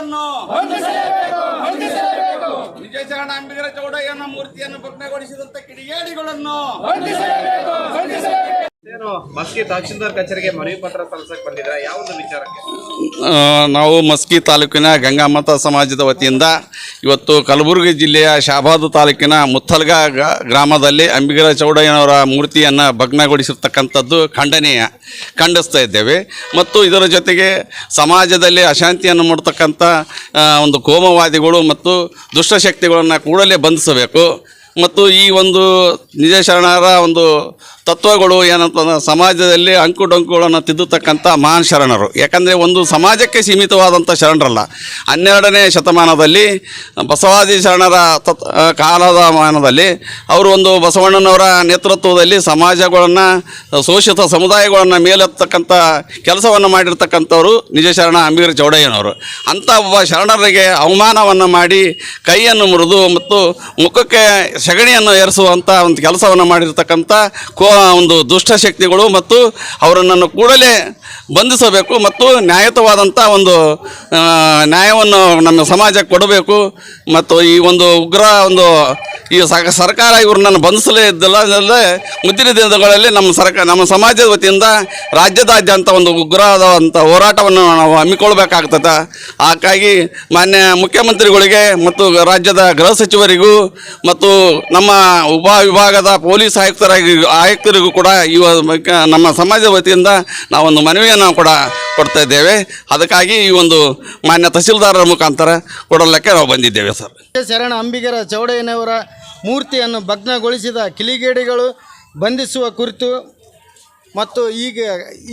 ಕಿಡಿಗೇಡಿಗಳನ್ನು ನಿಜಶರಣ ಅಂಬಿಗರ ಚೌಡಯ್ಯನ ಮೂರ್ತಿಯನ್ನು ಭಗ್ನಗೊಳಿಸಿದಂತ ಕಿಡಿಗೇಡಿಗಳನ್ನು ಮಸ್ಕಿ ತಹಶೀಲ್ದಾರ್ ಕಚೇರಿಗೆ ಮನವಿ ಪತ್ರ ಸಲ್ಲಿಸಕ್ಕೆ ಬಂದಿದ್ದಾರೆ. ಯಾವುದು ವಿಚಾರಕ್ಕೆ? ನಾವು ಮಸ್ಕಿ ತಾಲೂಕಿನ ಗಂಗಾಮತ ಸಮಾಜದ ವತಿಯಿಂದ ಇವತ್ತು ಕಲಬುರಗಿ ಜಿಲ್ಲೆಯ ಶಾಬಾದ್ ತಾಲೂಕಿನ ಮುತ್ತಲ್ಗಾ ಗ್ರಾಮದಲ್ಲಿ ಅಂಬಿಗರ ಚೌಡಯ್ಯನವರ ಮೂರ್ತಿಯನ್ನು ಭಗ್ನಗೊಳಿಸಿರ್ತಕ್ಕಂಥದ್ದು ಖಂಡಿಸ್ತಾ ಇದ್ದೇವೆ. ಮತ್ತು ಇದರ ಜೊತೆಗೆ ಸಮಾಜದಲ್ಲಿ ಅಶಾಂತಿಯನ್ನು ಮೂಡ್ತಕ್ಕಂಥ ಒಂದು ಕೋಮವಾದಿಗಳು ಮತ್ತು ದುಷ್ಟಶಕ್ತಿಗಳನ್ನು ಕೂಡಲೇ ಬಂಧಿಸಬೇಕು. ಮತ್ತು ಈ ಒಂದು ನಿಜಶರಣರ ಒಂದು ತತ್ವಗಳು ಏನಂತಂದ್ರೆ ಸಮಾಜದಲ್ಲಿ ಅಂಕುಡೊಂಕುಗಳನ್ನು ತಿದ್ದುತಕ್ಕಂಥ ಮಹಾನ್ ಶರಣರು. ಯಾಕಂದರೆ ಒಂದು ಸಮಾಜಕ್ಕೆ ಸೀಮಿತವಾದಂಥ ಶರಣರಲ್ಲ. 12ನೇ ಶತಮಾನದಲ್ಲಿ ಬಸವಾದಿ ಶರಣರ ಕಾಲದ ಮಾನದಲ್ಲಿ ಅವರು ಒಂದು ಬಸವಣ್ಣನವರ ನೇತೃತ್ವದಲ್ಲಿ ಸಮಾಜಗಳನ್ನು ಶೋಷಿತ ಸಮುದಾಯಗಳನ್ನು ಮೇಲೆತ್ತಕ್ಕಂಥ ಕೆಲಸವನ್ನು ಮಾಡಿರ್ತಕ್ಕಂಥವರು ನಿಜಶರಣ ಅಂಬಿಗರ ಚೌಡಯ್ಯನವರು. ಅಂಥ ಒಬ್ಬ ಶರಣರಿಗೆ ಅವಮಾನವನ್ನು ಮಾಡಿ ಕೈಯನ್ನು ಮುರಿದು ಮತ್ತು ಮುಖಕ್ಕೆ ಸಗಣಿಯನ್ನು ಏರಿಸುವಂಥ ಒಂದು ಕೆಲಸವನ್ನು ಮಾಡಿರ್ತಕ್ಕಂಥ ಒಂದು ದುಷ್ಟಶಕ್ತಿಗಳು ಮತ್ತು ಅವರನ್ನು ಕೂಡಲೇ ಬಂಧಿಸಬೇಕು ಮತ್ತು ನ್ಯಾಯಯುತವಾದಂಥ ಒಂದು ನ್ಯಾಯವನ್ನು ನಮ್ಮ ಸಮಾಜಕ್ಕೆ ಕೊಡಬೇಕು. ಮತ್ತು ಈ ಒಂದು ಉಗ್ರ ಒಂದು ಈ ಸರ್ಕಾರ ಇವ್ರನ್ನ ಬಂಧಿಸಲೇ ಇದ್ದಲ್ಲೇ ಮುಂದಿನ ದಿನಗಳಲ್ಲಿ ನಮ್ಮ ಸಮಾಜದ ವತಿಯಿಂದ ರಾಜ್ಯದಾದ್ಯಂತ ಒಂದು ಉಗ್ರವಾದಂಥ ಹೋರಾಟವನ್ನು ನಾವು ಹಮ್ಮಿಕೊಳ್ಬೇಕಾಗ್ತದೆ. ಹಾಗಾಗಿ ಮಾನ್ಯ ಮುಖ್ಯಮಂತ್ರಿಗಳಿಗೆ ಮತ್ತು ರಾಜ್ಯದ ಗೃಹ ಸಚಿವರಿಗೂ ಮತ್ತು ನಮ್ಮ ಉಪವಿಭಾಗದ ಪೊಲೀಸ್ ಆಯುಕ್ತರಿಗೂ ಕೂಡ ನಮ್ಮ ಸಮಾಜದ ವತಿಯಿಂದ ನಾವೊಂದು ಮನವಿಯನ್ನು ಕೂಡ ಕೊಡ್ತಾ ಇದ್ದೇವೆ. ಅದಕ್ಕಾಗಿ ಈ ಒಂದು ಮಾನ್ಯ ತಹಸೀಲ್ದಾರರ ಮುಖಾಂತರ ಕೊಡಲಿಕ್ಕೆ ನಾವು ಬಂದಿದ್ದೇವೆ ಸರ್. ಶರಣ ಅಂಬಿಗರ ಚೌಡಯ್ಯನವರ ಮೂರ್ತಿಯನ್ನು ಭಗ್ನಗೊಳಿಸಿದ ಕಿಡಿಗೇಡಿಗಳು ಬಂಧಿಸುವ ಕುರಿತು ಮತ್ತು ಈಗ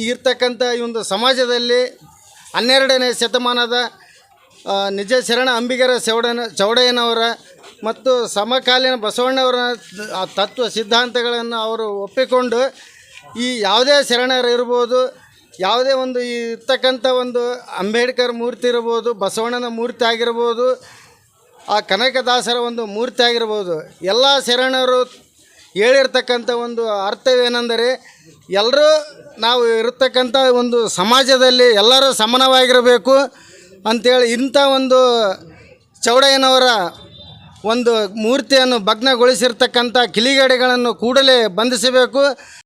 ಇರ್ತಕ್ಕಂಥ ಈ ಒಂದು ಸಮಾಜದಲ್ಲಿ 12ನೇ ಶತಮಾನದ ನಿಜ ಶರಣ ಅಂಬಿಗರ ಚೌಡಯ್ಯನವರ ಮತ್ತು ಸಮಕಾಲೀನ ಬಸವಣ್ಣವರ ತತ್ವ ಸಿದ್ಧಾಂತಗಳನ್ನು ಅವರು ಒಪ್ಪಿಕೊಂಡು ಈ ಯಾವುದೇ ಶರಣರು ಇರ್ಬೋದು, ಯಾವುದೇ ಒಂದು ಇರ್ತಕ್ಕಂಥ ಒಂದು ಅಂಬೇಡ್ಕರ್ ಮೂರ್ತಿ ಇರ್ಬೋದು, ಬಸವಣ್ಣನ ಮೂರ್ತಿ ಆಗಿರ್ಬೋದು, ಆ ಕನಕದಾಸರ ಒಂದು ಮೂರ್ತಿ ಆಗಿರ್ಬೋದು, ಎಲ್ಲ ಶರಣರು ಹೇಳಿರ್ತಕ್ಕಂಥ ಒಂದು ಅರ್ಥವೇನೆಂದರೆ ಎಲ್ಲರೂ ನಾವು ಇರತಕ್ಕಂಥ ಒಂದು ಸಮಾಜದಲ್ಲಿ ಎಲ್ಲರೂ ಸಮಾನವಾಗಿರಬೇಕು ಅಂಥೇಳಿ ಇಂಥ ಒಂದು ಚೌಡಯ್ಯನವರ ಒಂದು ಮೂರ್ತಿಯನ್ನು ಭಗ್ನಗೊಳಿಸಿರ್ತಕ್ಕಂಥ ಕಿಡಿಗೇಡಿಗಳನ್ನು ಕೂಡಲೇ ಬಂಧಿಸಬೇಕು.